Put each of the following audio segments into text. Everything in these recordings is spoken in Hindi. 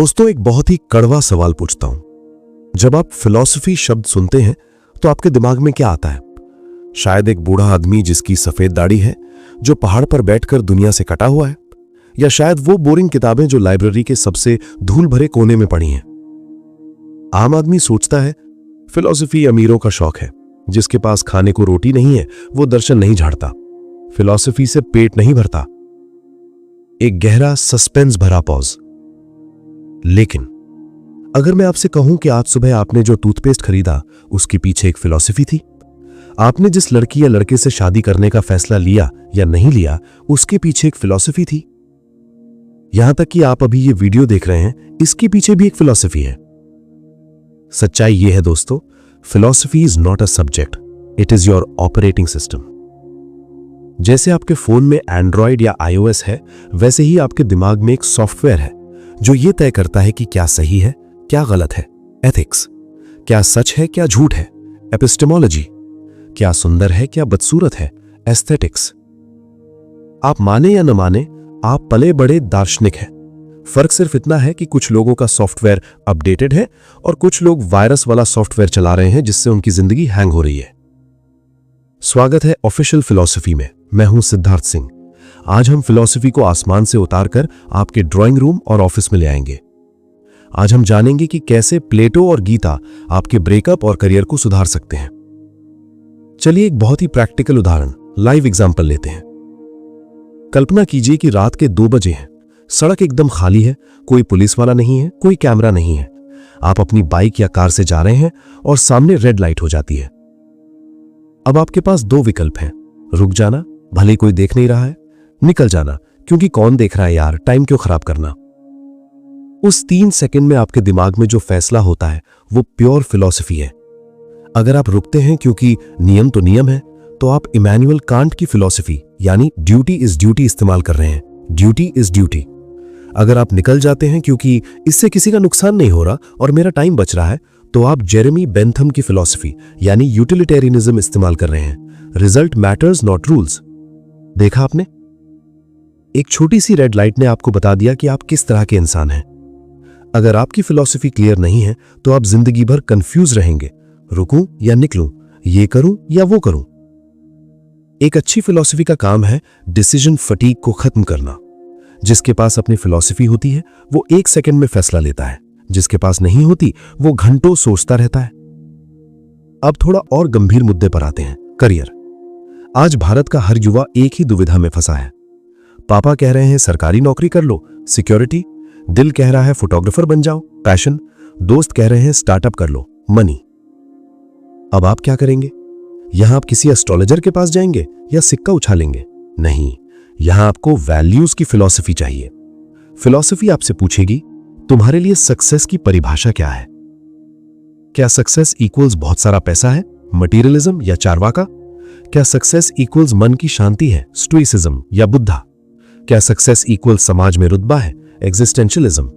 दोस्तों, एक बहुत ही कड़वा सवाल पूछता हूं। जब आप फिलॉसफी शब्द सुनते हैं तो आपके दिमाग में क्या आता है? शायद एक बूढ़ा आदमी जिसकी सफेद दाढ़ी है, जो पहाड़ पर बैठकर दुनिया से कटा हुआ है, या शायद वो बोरिंग किताबें जो लाइब्रेरी के सबसे धूल भरे कोने में पड़ी हैं। आम आदमी सोचता है फिलॉसफी अमीरों का शौक है। जिसके पास खाने को रोटी नहीं है वो दर्शन नहीं झाड़ता। फिलॉसफी से पेट नहीं भरता। एक गहरा सस्पेंस भरा पॉज। लेकिन अगर मैं आपसे कहूं कि आज सुबह आपने जो टूथपेस्ट खरीदा उसके पीछे एक फिलॉसफी थी। आपने जिस लड़की या लड़के से शादी करने का फैसला लिया या नहीं लिया उसके पीछे एक फिलॉसफी थी। यहां तक कि आप अभी ये वीडियो देख रहे हैं, इसके पीछे भी एक फिलॉसफी है। सच्चाई यह है दोस्तों, philosophy is not a subject, it is your operating system. जैसे आपके फोन में एंड्रॉयड या iOS है, वैसे ही आपके दिमाग में एक सॉफ्टवेयर है जो यह तय करता है कि क्या सही है, क्या गलत है, एथिक्स, क्या सच है, क्या झूठ है, एपिस्टेमोलॉजी, क्या सुंदर है, क्या बदसूरत है, एस्थेटिक्स। आप माने या न माने, आप पले बड़े दार्शनिक हैं। फर्क सिर्फ इतना है कि कुछ लोगों का सॉफ्टवेयर अपडेटेड है और कुछ लोग वायरस वाला सॉफ्टवेयर चला रहे हैं जिससे उनकी जिंदगी हैंग हो रही है। स्वागत है ऑफिशियल फिलॉसफी में। मैं हूं सिद्धार्थ सिंह। आज हम फिलॉसफी को आसमान से उतारकर आपके ड्राइंग रूम और ऑफिस में ले आएंगे। आज हम जानेंगे कि कैसे प्लेटो और गीता आपके ब्रेकअप और करियर को सुधार सकते हैं। चलिए एक बहुत ही प्रैक्टिकल उदाहरण, लाइव एग्जाम्पल लेते हैं। कल्पना कीजिए कि रात के 2 बजे हैं, सड़क एकदम खाली है, कोई पुलिस वाला नहीं है, कोई कैमरा नहीं है। आप अपनी बाइक या कार से जा रहे हैं और सामने रेड लाइट हो जाती है। अब आपके पास 2 विकल्प हैं, रुक जाना, भले कोई देख नहीं रहा है, निकल जाना, क्योंकि कौन देख रहा है यार, टाइम क्यों खराब करना। उस 3 सेकंड में आपके दिमाग में जो फैसला होता है वो प्योर फिलॉसफी है। अगर आप रुकते हैं क्योंकि नियम तो नियम है, तो आप इमैनुअल कांट की फिलॉसफी यानी ड्यूटी इज ड्यूटी इस्तेमाल कर रहे हैं। Duty is duty. अगर आप निकल जाते हैं क्योंकि इससे किसी का नुकसान नहीं हो रहा और मेरा टाइम बच रहा है, तो आप जेरेमी बेंथम की फिलॉसफी यानी यूटिलिटेरियनिज्म इस्तेमाल कर रहे हैं। Result matters not rules. देखा आपने? एक छोटी सी रेड लाइट ने आपको बता दिया कि आप किस तरह के इंसान हैं। अगर आपकी फिलॉसफी क्लियर नहीं है तो आप जिंदगी भर कंफ्यूज रहेंगे, रुकूं या निकलूं, ये करूं या वो करूं। एक अच्छी फिलॉसफी का काम है डिसीजन फटीग को खत्म करना। जिसके पास अपनी फिलॉसफी होती है वो 1 सेकंड में फैसला लेता है, जिसके पास नहीं होती वो घंटों सोचता रहता है। अब थोड़ा और गंभीर मुद्दे पर आते हैं, करियर। आज भारत का हर युवा एक ही दुविधा में फंसा है। पापा कह रहे हैं सरकारी नौकरी कर लो, सिक्योरिटी। दिल कह रहा है फोटोग्राफर बन जाओ, पैशन। दोस्त कह रहे हैं स्टार्टअप कर लो, मनी। अब आप क्या करेंगे? यहां आप किसी एस्ट्रोलॉजर के पास जाएंगे या सिक्का उछालेंगे? नहीं, यहां आपको वैल्यूज की फिलॉसफी चाहिए। फिलॉसफी आपसे पूछेगी तुम्हारे लिए सक्सेस की परिभाषा क्या है? क्या सक्सेस इक्वल्स बहुत सारा पैसा है, मटीरियलिज्म या चारवाका? क्या सक्सेस इक्वल्स मन की शांति है, स्टोइसिज्म या बुद्धा? क्या सक्सेस इक्वल्स समाज में रुतबा है, एग्जिस्टेंशियलिज्म?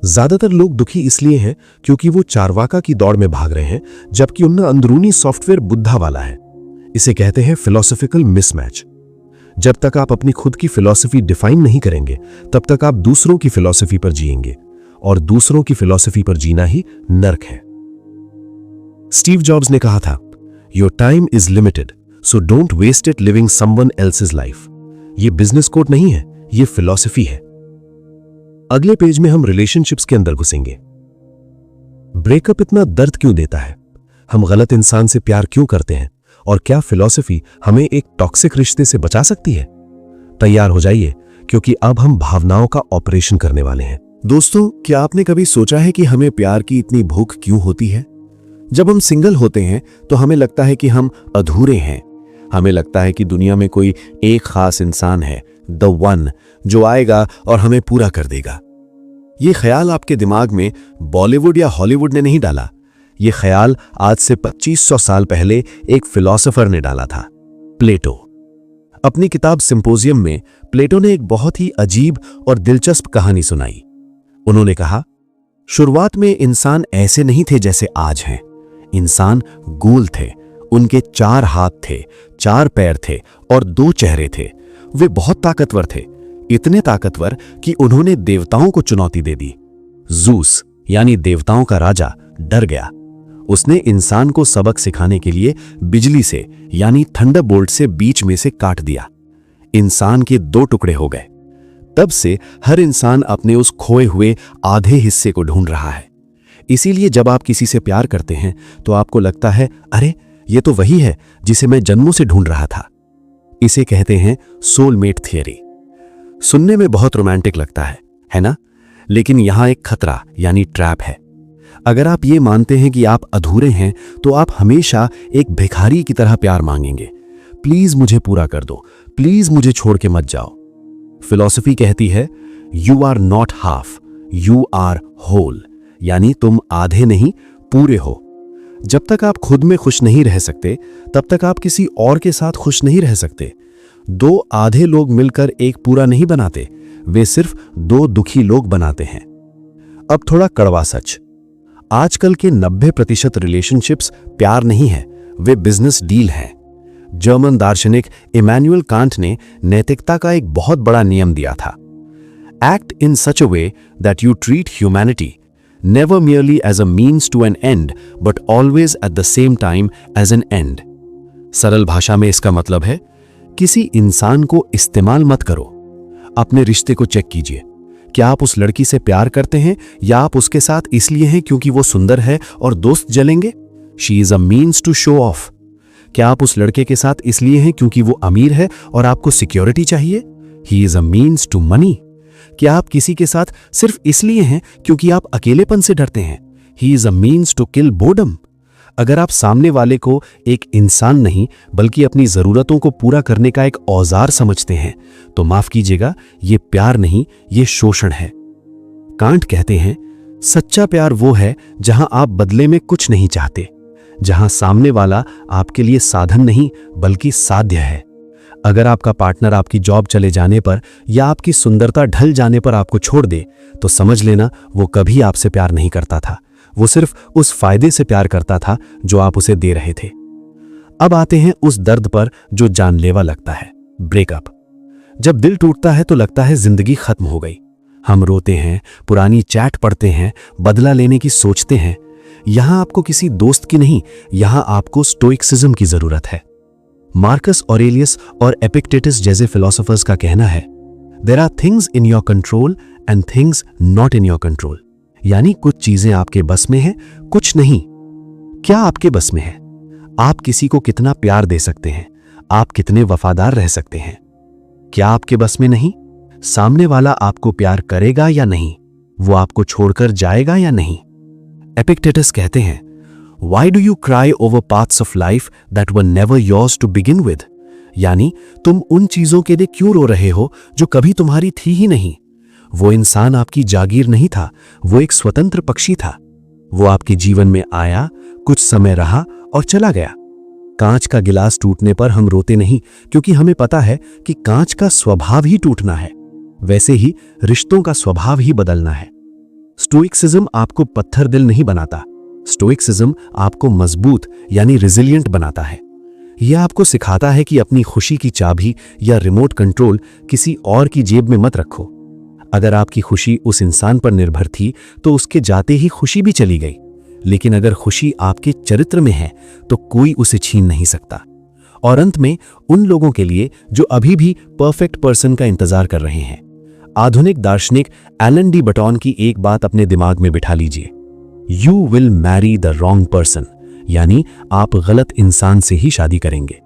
ज्यादातर लोग दुखी इसलिए हैं क्योंकि वो चारवाका की दौड़ में भाग रहे हैं, जबकि उनका अंदरूनी सॉफ्टवेयर बुद्धा वाला है। इसे कहते हैं फिलॉसफिकल मिसमैच। जब तक आप अपनी खुद की फिलॉसफी डिफाइन नहीं करेंगे, तब तक आप दूसरों की फिलॉसफी पर जिएंगे, और दूसरों की फिलॉसफी पर जीना ही नर्क है। स्टीव जॉब्स ने कहा था, your time is limited, so don't waste it living someone else's life. ये बिजनेस कोड नहीं है, ये फिलॉसफी है। अगले पेज में हम रिलेशनशिप्स के अंदर घुसेंगे। ब्रेकअप इतना दर्द क्यों देता है? हम गलत इंसान से प्यार क्यों करते हैं? और क्या फिलॉसफी हमें एक टॉक्सिक रिश्ते से बचा सकती है? तैयार हो जाइए, क्योंकि अब हम भावनाओं का ऑपरेशन करने वाले हैं। दोस्तों, क्या आपने कभी सोचा है कि हमें प्यार की इतनी भूख क्यों होती है? जब हम सिंगल होते हैं तो हमें लगता है कि हम अधूरे हैं। हमें लगता है कि दुनिया में कोई एक खास इंसान है, द वन, जो आएगा और हमें पूरा कर देगा। ये ख्याल आपके दिमाग में बॉलीवुड या हॉलीवुड ने नहीं डाला। ये ख्याल आज से 2500 साल पहले एक फिलॉसफर ने डाला था, प्लेटो। अपनी किताब सिंपोजियम में प्लेटो ने एक बहुत ही अजीब और दिलचस्प कहानी सुनाई। उन्होंने कहा, शुरुआत में इंसान ऐसे नहीं थे जैसे आज हैं। इंसान गोल थे, उनके 4 हाथ थे, 4 पैर थे और 2 चेहरे थे। वे बहुत ताकतवर थे, इतने ताकतवर कि उन्होंने देवताओं को चुनौती दे दी। जूस यानी देवताओं का राजा डर गया। उसने इंसान को सबक सिखाने के लिए बिजली से यानी थंडरबोल्ट से बीच में से काट दिया। इंसान के 2 टुकड़े हो गए। तब से हर इंसान अपने उस खोए हुए आधे हिस्से को ढूंढ रहा है। इसीलिए जब आप किसी से प्यार करते हैं तो आपको लगता है, अरे ये तो वही है जिसे मैं जन्मों से ढूंढ रहा था। इसे कहते हैं सोलमेट थियरी। सुनने में बहुत रोमांटिक लगता है ना? लेकिन यहां एक खतरा यानी ट्रैप है। अगर आप ये मानते हैं कि आप अधूरे हैं तो आप हमेशा एक भिखारी की तरह प्यार मांगेंगे। प्लीज मुझे पूरा कर दो, प्लीज मुझे छोड़ के मत जाओ। फिलॉसफी कहती है you are not half, you are whole, यानी तुम आधे नहीं पूरे हो। जब तक आप खुद में खुश नहीं रह सकते तब तक आप किसी और के साथ खुश नहीं रह सकते। 2 आधे लोग मिलकर एक पूरा नहीं बनाते, वे सिर्फ 2 दुखी लोग बनाते हैं। अब थोड़ा कड़वा सच, आजकल के 90% रिलेशनशिप्स प्यार नहीं है, वे बिजनेस डील हैं। जर्मन दार्शनिक इमैनुअल कांट ने नैतिकता का एक बहुत बड़ा नियम दिया था। Act in such a way that you treat humanity never merely as a means to an end, but always at the same time as an end. सरल भाषा में इसका मतलब है, किसी इंसान को इस्तेमाल मत करो। अपने रिश्ते को चेक कीजिए, क्या आप उस लड़की से प्यार करते हैं या आप उसके साथ इसलिए हैं क्योंकि वो सुंदर है और दोस्त जलेंगे? She is a means to show off. क्या आप उस लड़के के साथ इसलिए हैं क्योंकि वो अमीर है और आपको सिक्योरिटी चाहिए? He is a means to money. क्या आप किसी के साथ सिर्फ इसलिए हैं क्योंकि आप अकेलेपन से डरते हैं? He is a means to kill boredom. अगर आप सामने वाले को एक इंसान नहीं बल्कि अपनी जरूरतों को पूरा करने का एक औजार समझते हैं तो माफ कीजिएगा, ये प्यार नहीं, ये शोषण है। कांट कहते हैं सच्चा प्यार वो है जहां आप बदले में कुछ नहीं चाहते, जहां सामने वाला आपके लिए साधन नहीं बल्कि साध्य है। अगर आपका पार्टनर आपकी जॉब चले जाने पर या आपकी सुंदरता ढल जाने पर आपको छोड़ दे तो समझ लेना वो कभी आपसे प्यार नहीं करता था, वो सिर्फ उस फायदे से प्यार करता था जो आप उसे दे रहे थे। अब आते हैं उस दर्द पर जो जानलेवा लगता है, ब्रेकअप। जब दिल टूटता है तो लगता है जिंदगी खत्म हो गई। हम रोते हैं, पुरानी चैट पढ़ते हैं, बदला लेने की सोचते हैं। यहां आपको किसी दोस्त की नहीं, यहां आपको स्टोइक्सिज्म की जरूरत है। मार्कस ऑरेलियस और एपिक्टेटस जैसे फिलोसोफर्स का कहना है, there are things in your control and things not in your control, यानी कुछ चीजें आपके बस में हैं, कुछ नहीं। क्या आपके बस में है? आप किसी को कितना प्यार दे सकते हैं, आप कितने वफादार रह सकते हैं। क्या आपके बस में नहीं? सामने वाला आपको प्यार करेगा या नहीं, वो आपको छोड़कर जाएगा या नहीं। एपिक्टेटस कहते हैं, Why do you cry over paths of life that were never yours to begin with? यानी तुम उन चीजों के लिए क्यों रो रहे हो जो कभी तुम्हारी थी ही नहीं। वो इंसान आपकी जागीर नहीं था, वो एक स्वतंत्र पक्षी था। वो आपके जीवन में आया, कुछ समय रहा और चला गया। कांच का गिलास टूटने पर हम रोते नहीं क्योंकि हमें पता है कि कांच का स्वभाव ही टूटना है, वैसे ही रिश्तों का स्वभाव ही बदलना है। स्टोइक्सिज्म आपको पत्थर दिल नहीं बनाता, स्टोइक्सिज्म आपको मजबूत यानी रिजिलियंट बनाता है। यह आपको सिखाता है कि अपनी खुशी की चाबी या रिमोट कंट्रोल किसी और की जेब में मत रखो। अगर आपकी खुशी उस इंसान पर निर्भर थी तो उसके जाते ही खुशी भी चली गई, लेकिन अगर खुशी आपके चरित्र में है तो कोई उसे छीन नहीं सकता। और अंत में उन लोगों के लिए जो अभी भी परफेक्ट पर्सन का इंतजार कर रहे हैं, आधुनिक दार्शनिक एलन डी बटॉन की एक बात अपने दिमाग में बिठा लीजिए, you will marry the wrong person, यानी आप गलत इंसान से ही शादी करेंगे।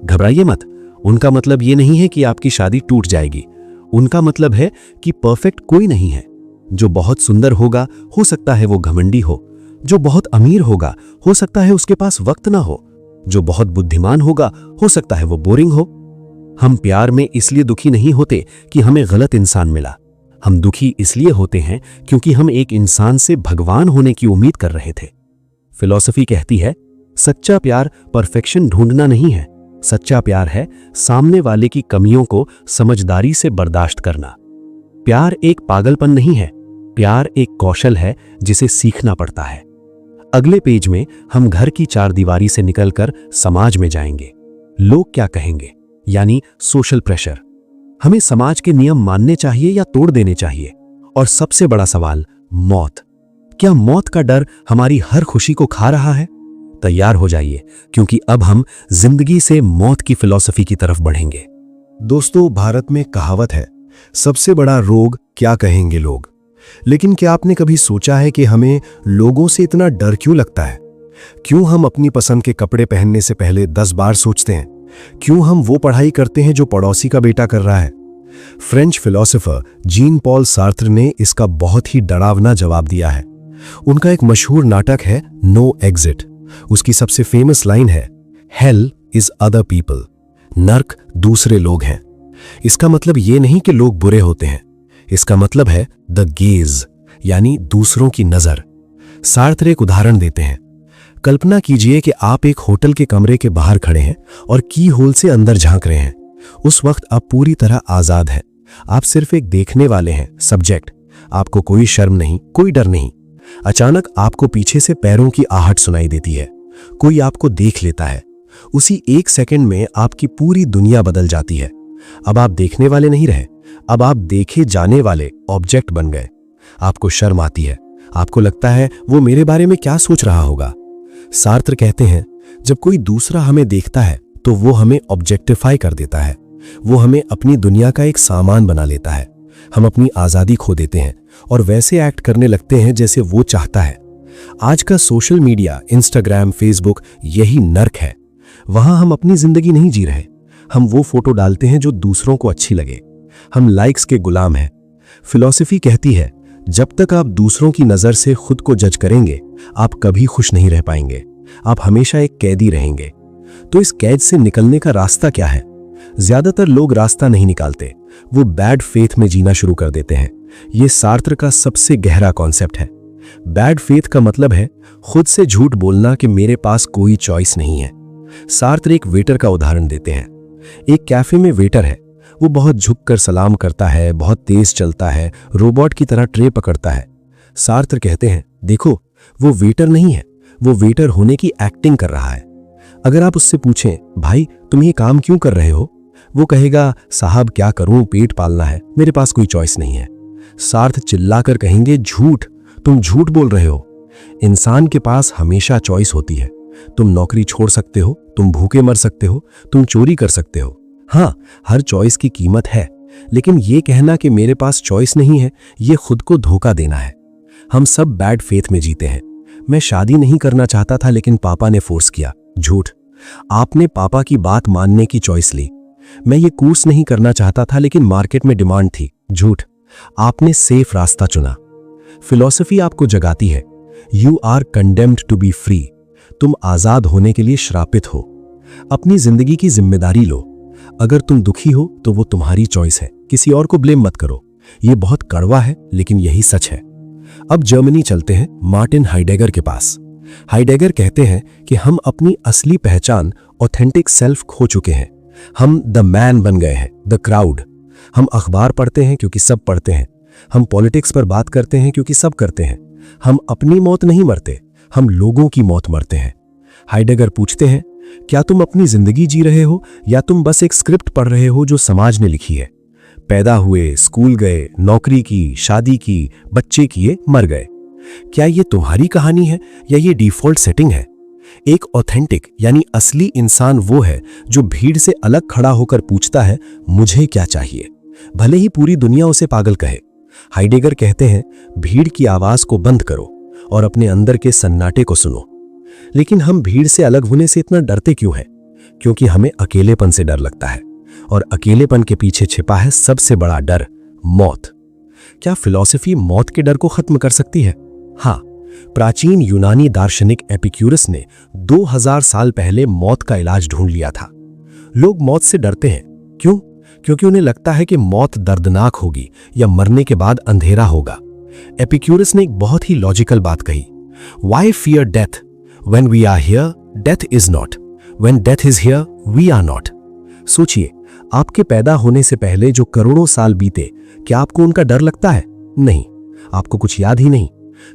घबराइए मत, उनका मतलब यह नहीं है कि आपकी शादी टूट जाएगी, उनका मतलब है कि परफेक्ट कोई नहीं है। जो बहुत सुंदर होगा हो सकता है वो घमंडी हो, जो बहुत अमीर होगा हो सकता है उसके पास वक्त ना हो, जो बहुत बुद्धिमान होगा हो सकता है वो बोरिंग हो। हम प्यार में इसलिए दुखी नहीं होते कि हमें गलत इंसान मिला, हम दुखी इसलिए होते हैं क्योंकि हम एक इंसान से भगवान होने की उम्मीद कर रहे थे। फिलॉसफी कहती है सच्चा प्यार परफेक्शन ढूंढना नहीं है, सच्चा प्यार है सामने वाले की कमियों को समझदारी से बर्दाश्त करना। प्यार एक पागलपन नहीं है, प्यार एक कौशल है जिसे सीखना पड़ता है। अगले पेज में हम घर की चारदीवारी से निकलकर समाज में जाएंगे। लोग क्या कहेंगे, यानी सोशल प्रेशर। हमें समाज के नियम मानने चाहिए या तोड़ देने चाहिए? और सबसे बड़ा सवाल, मौत। क्या मौत का डर हमारी हर खुशी को खा रहा है? तैयार हो जाइए, क्योंकि अब हम जिंदगी से मौत की फिलॉसफी की तरफ बढ़ेंगे। दोस्तों, भारत में कहावत है, सबसे बड़ा रोग क्या कहेंगे लोग। लेकिन क्या आपने कभी सोचा है कि हमें लोगों से इतना डर क्यों लगता है? क्यों हम अपनी पसंद के कपड़े पहनने से पहले 10 बार सोचते हैं? क्यों हम वो पढ़ाई करते हैं जो पड़ोसी का बेटा कर रहा है? French philosopher Jean Paul Sartre ने इसका बहुत ही डरावना जवाब दिया है। उनका एक मशहूर नाटक है नो एग्जिट। उसकी सबसे फेमस लाइन है, हेल इज अदर पीपल। नर्क दूसरे लोग हैं। इसका मतलब ये नहीं कि लोग बुरे होते हैं, इसका मतलब है द गेज, यानी दूसरों की नजर। सार्त्र एक उदाहरण देते हैं। कल्पना कीजिए कि आप एक होटल के कमरे के बाहर खड़े हैं और की होल से अंदर झांक रहे हैं। उस वक्त आप पूरी तरह आजाद हैं। आप सिर्फ एक देखने वाले हैं, सब्जेक्ट। आपको कोई शर्म नहीं, कोई डर नहीं। अचानक आपको पीछे से पैरों की आहट सुनाई देती है। कोई आपको देख लेता है। उसी एक सेकंड में आपकी पूरी दुनिया बदल जाती है। अब आप देखने वाले नहीं रहे, अब आप देखे जाने वाले ऑब्जेक्ट बन गए। आपको शर्म आती है। आपको लगता है वो मेरे बारे में क्या सोच रहा होगा। सार्त्र कहते हैं, जब कोई दूसरा हमें देखता है तो वो हमें ऑब्जेक्टिफाई कर देता है। वो हमें अपनी दुनिया का एक सामान बना लेता है। हम अपनी आजादी खो देते हैं और वैसे एक्ट करने लगते हैं जैसे वो चाहता है। आज का सोशल मीडिया, इंस्टाग्राम, फेसबुक, यही नर्क है। वहां हम अपनी जिंदगी नहीं जी रहे। हम वो फोटो डालते हैं जो दूसरों को अच्छी लगे। हम लाइक्स के गुलाम हैं। फिलॉसफी कहती है, जब तक आप दूसरों की नजर से खुद को जज करेंगे, आप कभी खुश नहीं रह पाएंगे। आप हमेशा एक कैदी रहेंगे। तो इस कैद से निकलने का रास्ता क्या है? ज्यादातर लोग रास्ता नहीं निकालते, वो बैड फेथ में जीना शुरू कर देते हैं। ये सार्त्र का सबसे गहरा कॉन्सेप्ट है। बैड फेथ का मतलब है खुद से झूठ बोलना कि मेरे पास कोई चॉइस नहीं है। सार्त्र एक वेटर का उदाहरण देते हैं। एक कैफे में वेटर है। वो बहुत झुककर सलाम करता है, बहुत तेज चलता है, रोबोट की तरह ट्रे पकड़ता है। सार्त्र कहते हैं, देखो, वो वेटर नहीं है, वो वेटर होने की एक्टिंग कर रहा है। अगर आप उससे पूछें, भाई तुम ये काम क्यों कर रहे हो, वो कहेगा, साहब क्या करूं, पेट पालना है, मेरे पास कोई चॉइस नहीं है। सार्थ चिल्लाकर कहेंगे, झूठ, तुम झूठ बोल रहे हो। इंसान के पास हमेशा चॉइस होती है। तुम नौकरी छोड़ सकते हो, तुम भूखे मर सकते हो, तुम चोरी कर सकते हो। हाँ, हर चॉइस की कीमत है, लेकिन ये कहना कि मेरे पास चॉइस नहीं है, ये खुद को धोखा देना है। हम सब बैड फेथ में जीते हैं। मैं शादी नहीं करना चाहता था, लेकिन पापा ने फोर्स किया। झूठ। आपने पापा की बात मानने की चॉइस ली। मैं ये कोर्स नहीं करना चाहता था, लेकिन मार्केट में डिमांड थी। झूठ। आपने सेफ रास्ता चुना। फिलॉसफी आपको जगाती है, you are condemned to be free. तुम आजाद होने के लिए श्रापित हो। अपनी जिंदगी की जिम्मेदारी लो। अगर तुम दुखी हो तो वो तुम्हारी चॉइस है, किसी और को ब्लेम मत करो। ये बहुत कड़वा है, लेकिन यही सच है। अब जर्मनी चलते हैं, मार्टिन हाइडेगर के पास। हाइडेगर कहते हैं कि हम अपनी असली पहचान, ऑथेंटिक सेल्फ खो चुके हैं। हम द मैन बन गए हैं, द क्राउड। हम अखबार पढ़ते हैं क्योंकि सब पढ़ते हैं। हम पॉलिटिक्स पर बात करते हैं क्योंकि सब करते हैं। हम अपनी मौत नहीं मरते, हम लोगों की मौत मरते हैं। हाइडेगर पूछते हैं, क्या तुम अपनी जिंदगी जी रहे हो या तुम बस एक स्क्रिप्ट पढ़ रहे हो जो समाज ने लिखी है? पैदा हुए, स्कूल गए, नौकरी की, शादी की, बच्चे किए, मर गए। क्या ये तुम्हारी कहानी है या ये डिफॉल्ट सेटिंग है? एक ऑथेंटिक यानी असली इंसान वो है जो भीड़ से अलग खड़ा होकर पूछता है, मुझे क्या चाहिए, भले ही पूरी दुनिया उसे पागल कहे। हाइडेगर कहते हैं, भीड़ की आवाज को बंद करो और अपने अंदर के सन्नाटे को सुनो। लेकिन हम भीड़ से अलग होने से इतना डरते क्यों हैं? क्योंकि हमें अकेलेपन से डर लगता है, और अकेलेपन के पीछे छिपा है सबसे बड़ा डर, मौत। क्या फिलॉसफी मौत के डर को खत्म कर सकती है? हाँ, प्राचीन यूनानी दार्शनिक एपिक्यूरस ने 2000 साल पहले मौत का इलाज ढूंढ लिया था। लोग मौत से डरते हैं, क्यों? क्योंकि उन्हें लगता है कि मौत दर्दनाक होगी या मरने के बाद अंधेरा होगा। एपिक्यूरस ने एक बहुत ही लॉजिकल बात कही, Why fear death? When we are here, death is not. When death is here, we are not. सोचिए, आपके पैदा होने से पहले जो करोड़ों साल बीते, क्या आपको उनका डर लगता है? नहीं, आपको कुछ याद ही नहीं।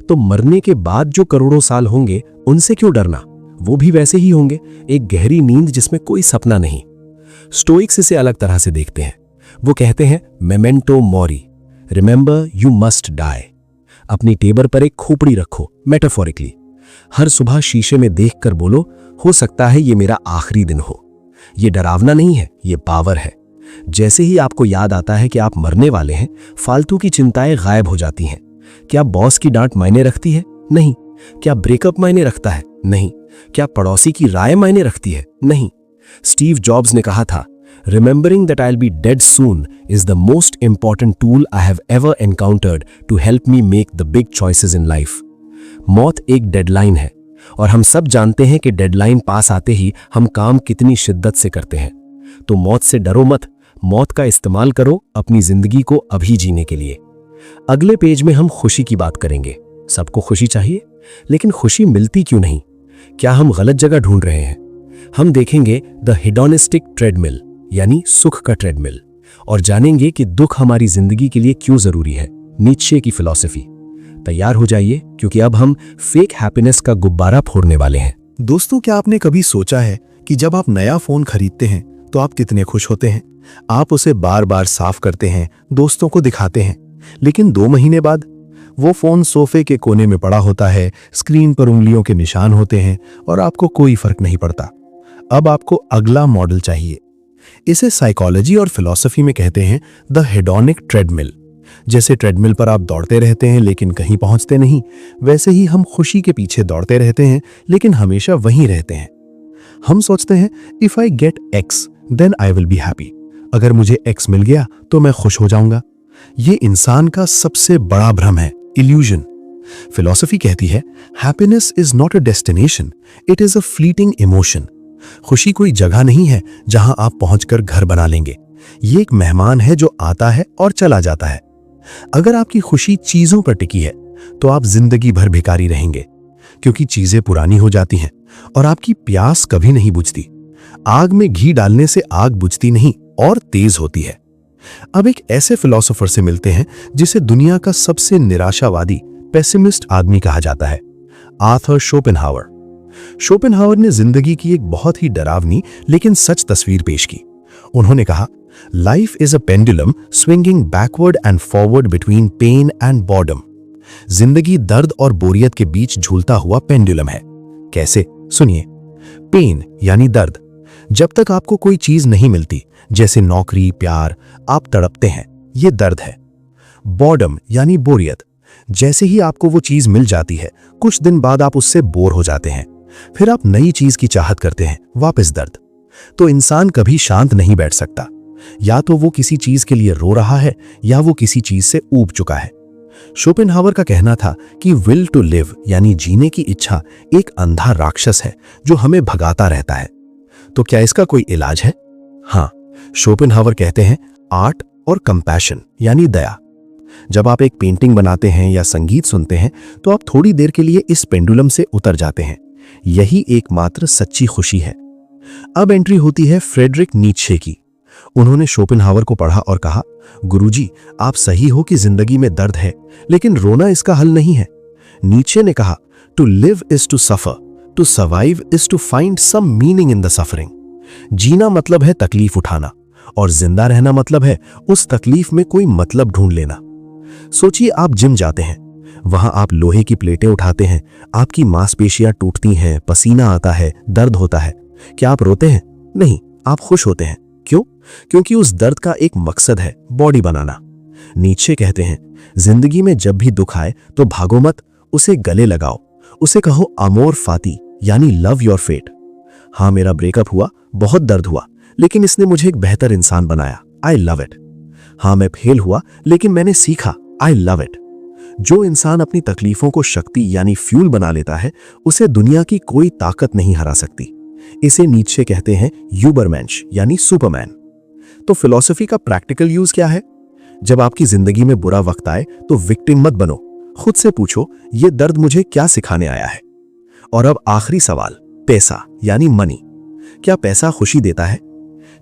तो मरने के बाद जो करोड़ों साल होंगे, उनसे क्यों डरना? वो भी वैसे ही होंगे, एक गहरी नींद जिसमें कोई सपना नहीं। स्टोइक्स इसे अलग तरह से देखते हैं। वो कहते हैं, memento mori, remember you must die. अपनी टेबल पर एक खोपड़ी रखो, मेटाफोरिकली। हर सुबह शीशे में देखकर बोलो, हो सकता है ये मेरा आखिरी दिन हो। ये डरावना नहीं है, ये पावर है। जैसे ही आपको याद आता है कि आप मरने वाले हैं, फालतू की चिंताएं गायब हो जाती हैं। क्या बॉस की डांट मायने रखती है? नहीं। क्या ब्रेकअप मायने रखता है? नहीं। क्या पड़ोसी की राय मायने रखती है? नहीं। स्टीव जॉब्स ने कहा था, Remembering that I'll be dead soon is the most important tool I have ever encountered to help me make the big choices in life. मौत एक डेडलाइन है और हम सब जानते हैं कि डेडलाइन पास आते ही हम काम कितनी शिद्दत से करते हैं। तो मौत से डरो मत, मौत का इस्तेमाल करो अपनी जिंदगी को अभी जीने के लिए। अगले पेज में हम खुशी की बात करेंगे। सबको खुशी चाहिए, लेकिन खुशी मिलती क्यों नहीं? क्या हम गलत जगह ढूंढ रहे हैं? हम देखेंगे द हेडोनिस्टिक ट्रेडमिल, यानी सुख का ट्रेडमिल, और जानेंगे कि दुख हमारी जिंदगी के लिए क्यों जरूरी है। नीत्शे की फिलॉसफी। तैयार हो जाइए, क्योंकि अब हम फेक हैप्पीनेस का गुब्बारा फोड़ने वाले हैं। दोस्तों, क्या आपने कभी सोचा है कि जब आप नया फोन खरीदते हैं तो आप कितने खुश होते हैं? आप उसे बार बार साफ करते हैं, दोस्तों को दिखाते हैं, लेकिन 2 महीने बाद वो फोन सोफे के कोने में पड़ा होता है, स्क्रीन पर उंगलियों के निशान होते हैं और आपको कोई फर्क नहीं पड़ता। अब आपको अगला मॉडल चाहिए। इसे साइकोलॉजी और फिलॉसफी में कहते हैं द हेडोनिक ट्रेडमिल। जैसे ट्रेडमिल पर आप दौड़ते रहते हैं लेकिन कहीं पहुंचते नहीं, वैसे ही हम खुशी के पीछे दौड़ते रहते हैं लेकिन हमेशा वहीं रहते हैं। हम सोचते हैं if I get X then I will be happy. अगर मुझे एक्स मिल गया तो मैं खुश हो जाऊंगा। ये इंसान का सबसे बड़ा भ्रम है, इल्यूजन। फिलॉसफी कहती है happiness is not a destination, it is a fleeting emotion. खुशी कोई जगह नहीं है जहां आप पहुंचकर घर बना लेंगे। ये एक मेहमान है जो आता है और चला जाता है। अगर आपकी खुशी चीजों पर टिकी है तो आप जिंदगी भर भिखारी रहेंगे, क्योंकि चीजें पुरानी हो जाती हैं और आपकी प्यास कभी नहीं बुझती। आग में घी डालने से आग बुझती नहीं और तेज होती है। अब एक ऐसे फिलोसोफर से मिलते हैं जिसे दुनिया का सबसे निराशावादी, पेसिमिस्ट आदमी कहा जाता है, आर्थर शोपेनहावर। शोपेनहावर ने जिंदगी की एक बहुत ही डरावनी लेकिन सच तस्वीर पेश की। उन्होंने कहा, life is a pendulum swinging backward and forward between pain and boredom. जिंदगी दर्द और बोरियत के बीच झूलता हुआ पेंडुलम है। कैसे? सुनिए। पेन यानी दर्द। जब तक आपको कोई चीज नहीं मिलती, जैसे नौकरी, प्यार, आप तड़पते हैं, ये दर्द है। बॉर्डम यानी बोरियत। जैसे ही आपको वो चीज मिल जाती है, कुछ दिन बाद आप उससे बोर हो जाते हैं, फिर आप नई चीज की चाहत करते हैं, वापस दर्द। तो इंसान कभी शांत नहीं बैठ सकता। या तो वो किसी चीज के लिए रो रहा है या वो किसी चीज से ऊब चुका है। शोपेनहावर का कहना था कि विल टू लिव यानी जीने की इच्छा एक अंधा राक्षस है जो हमें भगाता रहता है। तो क्या इसका कोई इलाज है? हाँ, शोपेनहावर कहते हैं आर्ट और कंपैशन यानी दया। जब आप एक पेंटिंग बनाते हैं या संगीत सुनते हैं तो आप थोड़ी देर के लिए इस पेंडुलम से उतर जाते हैं। यही एकमात्र सच्ची खुशी है। अब एंट्री होती है फ्रेडरिक नीत्शे की। उन्होंने शोपेनहावर को पढ़ा और कहा, गुरुजी, आप सही हो कि जिंदगी में दर्द है, लेकिन रोना इसका हल नहीं है। नीत्शे ने कहा, to live is to suffer, to survive is to find some meaning in the suffering. जीना मतलब है तकलीफ उठाना और जिंदा रहना मतलब है उस तकलीफ में कोई मतलब ढूंढ लेना। सोचिए, आप जिम जाते हैं, वहां आप लोहे की प्लेटें उठाते हैं, आपकी मांसपेशियां टूटती हैं, पसीना आता है, दर्द होता है। क्या आप रोते हैं? नहीं, आप खुश होते हैं। क्यों? क्योंकि उस दर्द का एक मकसद है, बॉडी बनाना। नीत्शे कहते हैं, जिंदगी में जब भी दुख आए तो भागो मत, उसे गले लगाओ, उसे कहो अमोर फाती यानी लव योर फेट। हाँ, मेरा ब्रेकअप हुआ, बहुत दर्द हुआ, लेकिन इसने मुझे एक बेहतर इंसान बनाया, आई लव इट। हाँ, मैं फेल हुआ, लेकिन मैंने सीखा, आई लव इट। जो इंसान अपनी तकलीफों को शक्ति यानी फ्यूल बना लेता है, उसे दुनिया की कोई ताकत नहीं हरा सकती। इसे नीत्शे कहते हैं यूबरमेंश यानी सुपरमैन। तो फिलॉसफी का प्रैक्टिकल यूज क्या है? जब आपकी जिंदगी में बुरा वक्त आए तो विक्टिम मत बनो, खुद से पूछो, ये दर्द मुझे क्या सिखाने आया है? और अब आखिरी सवाल, पैसा यानी मनी। क्या पैसा खुशी देता है?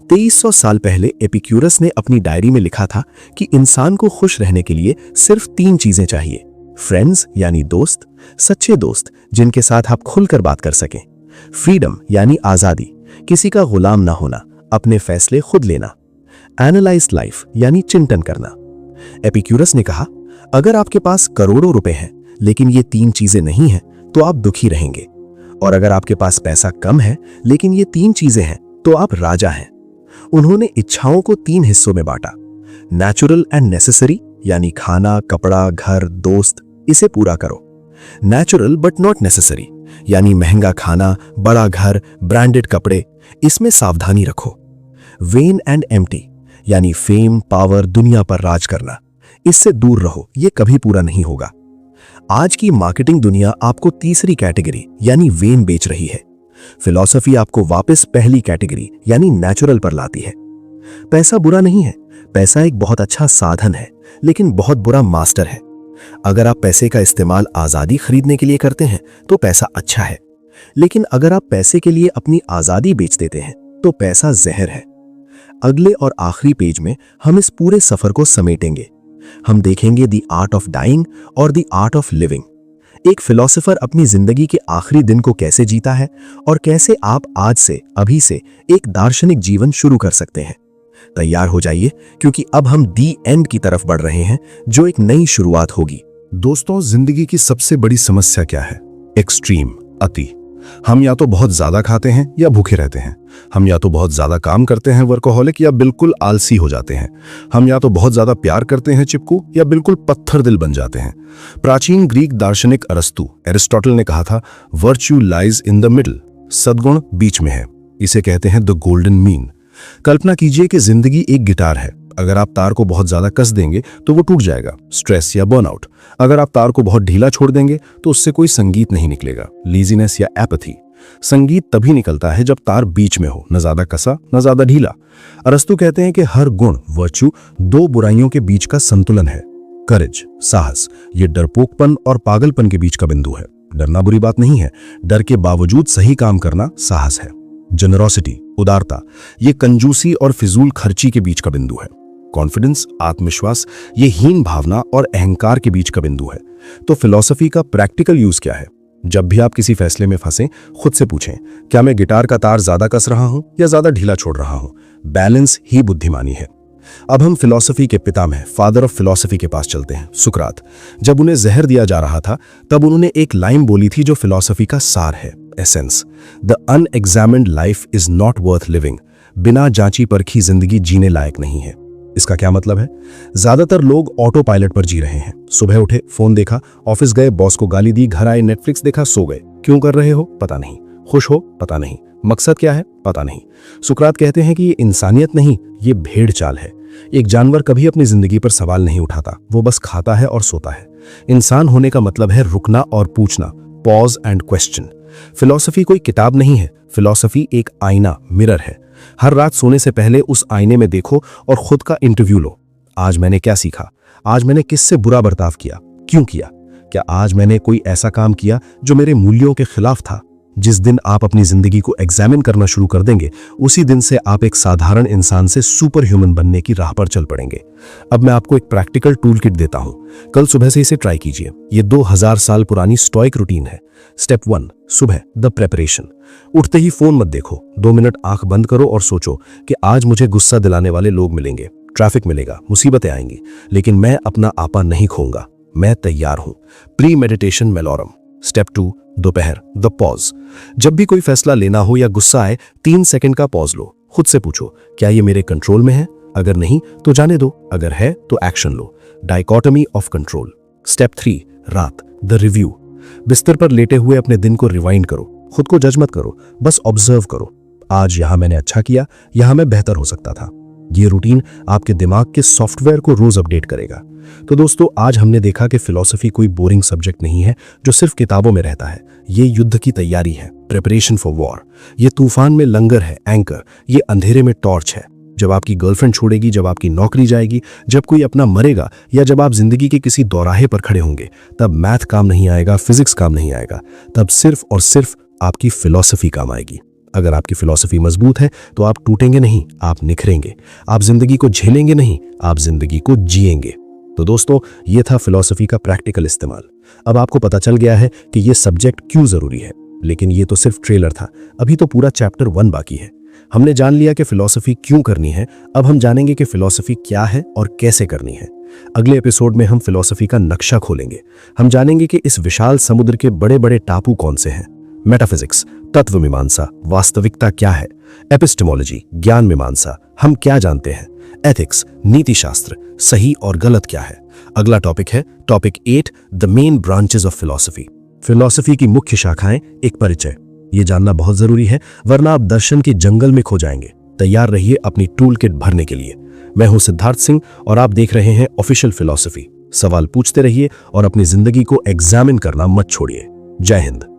2300 साल पहले एपिक्यूरस ने अपनी डायरी में लिखा था कि इंसान को खुश रहने के लिए सिर्फ 3 चीजें चाहिए, फ्रेंड्स यानी दोस्त, सच्चे दोस्त जिनके साथ आप खुलकर बात कर सकें, फ्रीडम यानी आजादी, किसी का गुलाम ना होना, अपने फैसले खुद लेना, एनालाइज लाइफ यानी चिंतन करना। एपिक्यूरस ने कहा, अगर आपके पास करोड़ों रुपए हैं लेकिन ये 3 चीजें नहीं हैं तो आप दुखी रहेंगे। और अगर आपके पास पैसा कम है लेकिन ये 3 चीजें हैं तो आप राजा हैं। उन्होंने इच्छाओं को 3 हिस्सों में बांटा, नेचुरल एंड नेसेसरी, यानी खाना, कपड़ा, घर, दोस्त, इसे पूरा करो। नेचुरल बट नॉट नेसेसरी, यानी महंगा खाना, बड़ा घर, ब्रांडेड कपड़े, इसमें सावधानी रखो। वेन एंड एम्प्टी, यानी फेम, पावर, दुनिया पर राज करना, इससे दूर रहो, ये कभी पूरा नहीं होगा। आज की मार्केटिंग दुनिया आपको तीसरी कैटेगरी यानी वेन बेच रही है। फिलॉसफी आपको वापस पहली कैटेगरी यानी नेचुरल पर लाती है। पैसा बुरा नहीं है, पैसा एक बहुत अच्छा साधन है, लेकिन बहुत बुरा मास्टर है। अगर आप पैसे का इस्तेमाल आजादी खरीदने के लिए करते हैं तो पैसा अच्छा है, लेकिन अगर आप पैसे के लिए अपनी आजादी बेच देते हैं तो पैसा जहर है। अगले और आखिरी पेज में हम इस पूरे सफर को समेटेंगे। हम देखेंगे द आर्ट ऑफ डाइंग और द आर्ट ऑफ लिविंग। एक फिलोसोफर अपनी जिंदगी के आखिरी दिन को कैसे जीता है और कैसे आप आज से, अभी से एक दार्शनिक जीवन शुरू कर सकते हैं। तैयार हो जाइए, क्योंकि अब हम दी एंड की तरफ बढ़ रहे हैं, जो एक नई शुरुआत होगी। दोस्तों, जिंदगी की सबसे बड़ी समस्या क्या है? एक्सट्रीम, अति। हम या तो बहुत ज्यादा खाते हैं या भूखे रहते हैं। हम या तो बहुत ज्यादा काम करते हैं, वर्कोहॉलिक, या बिल्कुल आलसी हो जाते हैं। हम या तो बहुत ज्यादा प्यार करते हैं, चिपकू, या बिल्कुल पत्थर दिल बन जाते हैं। प्राचीन ग्रीक दार्शनिक अरस्तु, एरिस्टोटल ने कहा था, virtue lies in the middle, सद्गुण बीच में है। इसे कहते हैं द गोल्डन मीन। कल्पना कीजिए कि जिंदगी एक गिटार है। अगर आप तार को बहुत ज्यादा कस देंगे तो वो टूट जाएगा, स्ट्रेस या बर्नआउट। अगर आप तार को बहुत ढीला छोड़ देंगे तो उससे कोई संगीत नहीं निकलेगा, लीजीनेस या एपैथी। संगीत तभी निकलता है जब तार बीच में हो, न ज्यादा कसा न ज्यादा ढीला। अरस्तु कहते हैं कि हर गुण, वर्च्यू, 2 बुराइयों के बीच का संतुलन है। करेज, साहस, ये डरपोकपन और पागलपन के बीच का बिंदु है। डरना बुरी बात नहीं है, डर के बावजूद सही काम करना साहस है। जनरोसिटी, उदारता, ये कंजूसी और फिजूल खर्ची के बीच का बिंदु है। कॉन्फिडेंस, आत्मविश्वास, ये हीन भावना और अहंकार के बीच का बिंदु है। तो फिलॉसफी का प्रैक्टिकल यूज क्या है? जब भी आप किसी फैसले में फंसे, खुद से पूछें, क्या मैं गिटार का तार ज्यादा कस रहा हूं या ज्यादा ढीला छोड़ रहा हूं? बैलेंस ही बुद्धिमानी है। अब हम फिलॉसफी के पितामह, फादर ऑफ फिलॉसफी के पास चलते हैं, सुकरात। जब उन्हें जहर दिया जा रहा था तब उन्होंने एक लाइन बोली थी जो फिलॉसफी का सार है, essence. The unexamined life is not worth living. बिना जांची परखी जिंदगी जीने लायक नहीं है। इसका क्या मतलब है? ज्यादातर लोग ऑटो पायलट पर जी रहे हैं। सुबह उठे, फोन देखा, ऑफिस गए, बॉस को गाली दी, घर आए, नेटफ्लिक्स देखा, सो गए। क्यों कर रहे हो? पता नहीं। खुश हो? पता नहीं। मकसद क्या है? पता नहीं। सुकरात कहते हैं कि ये इंसानियत नहीं, ये भेड़ चाल है। एक जानवर कभी अपनी जिंदगी पर सवाल नहीं उठाता, वो बस खाता है और सोता है। इंसान होने का मतलब है रुकना और पूछना, पॉज एंड क्वेश्चन। फिलॉसफी कोई किताब नहीं है, फिलॉसफी एक आईना, मिरर है। हर रात सोने से पहले उस आईने में देखो और खुद का इंटरव्यू लो। आज मैंने क्या सीखा? आज मैंने किससे बुरा बर्ताव किया? क्यों किया? क्या आज मैंने कोई ऐसा काम किया जो मेरे मूल्यों के खिलाफ था? जिस दिन आप अपनी जिंदगी को एग्जामिन करना शुरू कर देंगे, उसी दिन से आप एक साधारण इंसान से सुपर ह्यूमन बनने की राह पर चल पड़ेंगे। अब मैं आपको एक प्रैक्टिकल टूल किट देता हूं, कल सुबह से इसे ट्राई कीजिए। ये 2000 साल पुरानी स्टोइक रूटीन है। स्टेप 1, सुबह द प्रेपरेशन। उठते ही फोन मत देखो, 2 मिनट आंख बंद करो और सोचो कि आज मुझे गुस्सा दिलाने वाले लोग मिलेंगे, ट्रैफिक मिलेगा, मुसीबतें आएंगी, लेकिन मैं अपना आपा नहीं खोऊंगा, मैं तैयार हूं। Pre meditation मेलोरम। स्टेप 2, दोपहर द पॉज। जब भी कोई फैसला लेना हो या गुस्सा आए, 3 सेकंड का पॉज लो। खुद से पूछो, क्या ये मेरे कंट्रोल में है? अगर नहीं तो जाने दो, अगर है तो action low. Dichotomy of control. Step 3, रात द रिव्यू। बिस्तर पर लेटे हुए अपने दिन को रिवाइंड करो। खुद को जज मत करो, बस ऑब्जर्व करो। आज यहां मैंने अच्छा किया, यहां मैं बेहतर हो सकता था। ये रूटीन आपके दिमाग के सॉफ्टवेयर को रोज अपडेट करेगा। तो दोस्तों, आज हमने देखा कि फिलॉसफी कोई बोरिंग सब्जेक्ट नहीं है जो सिर्फ किताबों में रहता है। ये युद्ध की तैयारी है, प्रिपरेशन फॉर वॉर। ये तूफान में लंगर है, एंकर। ये अंधेरे में टॉर्च है। जब आपकी गर्लफ्रेंड छोड़ेगी, जब आपकी नौकरी जाएगी, जब कोई अपना मरेगा, या जब आप जिंदगी के किसी दौराहे पर खड़े होंगे, तब मैथ काम नहीं आएगा, फिजिक्स काम नहीं आएगा। तब सिर्फ और सिर्फ आपकी फिलॉसफी काम आएगी। अगर आपकी फिलॉसफी मजबूत है तो आप टूटेंगे नहीं, आप निखरेंगे। आप जिंदगी को झेलेंगे नहीं, आप जिंदगी को जिएंगे। तो दोस्तों, ये था फिलॉसफी का प्रैक्टिकल इस्तेमाल। अब आपको पता चल गया है कि ये सब्जेक्ट क्यों जरूरी है, लेकिन ये तो सिर्फ ट्रेलर था। अभी तो पूरा चैप्टर 1 बाकी है। हमने जान लिया कि फिलॉसफी क्यों करनी है। अब हम जानेंगे कि फिलॉसफी क्या है और कैसे करनी है। अगले एपिसोड में हम फिलॉसफी का नक्शा खोलेंगे। हम जानेंगे कि इस विशाल समुद्र के बड़े बड़े टापू कौन से हैं। मेटाफिजिक्स, तत्व मीमांसा, वास्तविकता क्या है। एपिस्टेमोलॉजी, ज्ञान मीमांसा, हम क्या जानते हैं। एथिक्स, नीति शास्त्र, सही और गलत क्या है। अगला टॉपिक है topic 8, the main branches of philosophy. Philosophy की मुख्य शाखाएं, एक परिचय। ये जानना बहुत जरूरी है, वरना आप दर्शन के जंगल में खो जाएंगे। तैयार रहिए अपनी टूल किट भरने के लिए। मैं हूं सिद्धार्थ सिंह और आप देख रहे हैं ऑफिशियल फिलॉसफी। सवाल पूछते रहिए और अपनी जिंदगी को एग्जामिन करना मत छोड़िए। जय हिंद।